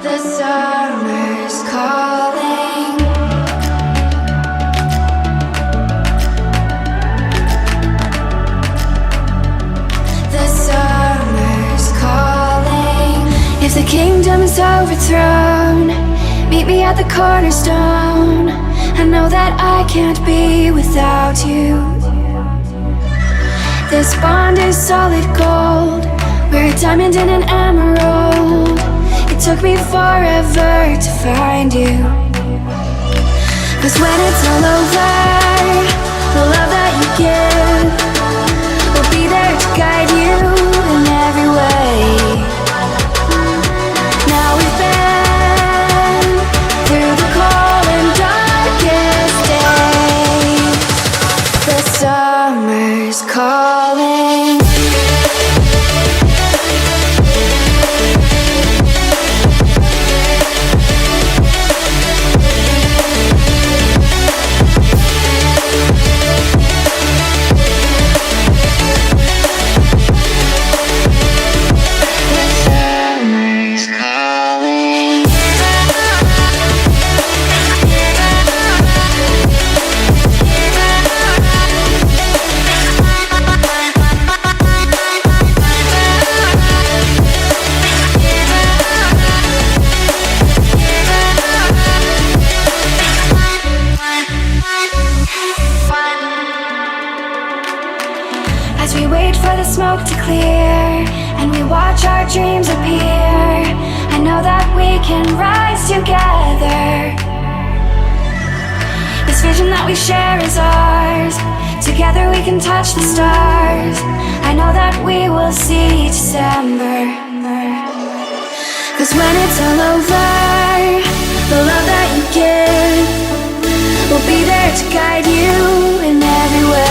The summer's calling. The summer's calling. If the kingdom is overthrown, meet me at the cornerstone. I know that I can't be without you. This bond is solid gold. We're a diamond and an emerald. It took me forever to find you. 'Cause when it's all over, the love that you give will be there to guide you in every way. Now we've been through the cold and darkest days. The summer's calling. As we wait for the smoke to clear and we watch our dreams appear, I know that we can rise together. This vision that we share is ours. Together we can touch the stars. I know that we will see December. 'Cause when it's all over, the love that you give will be there to guide you in every way.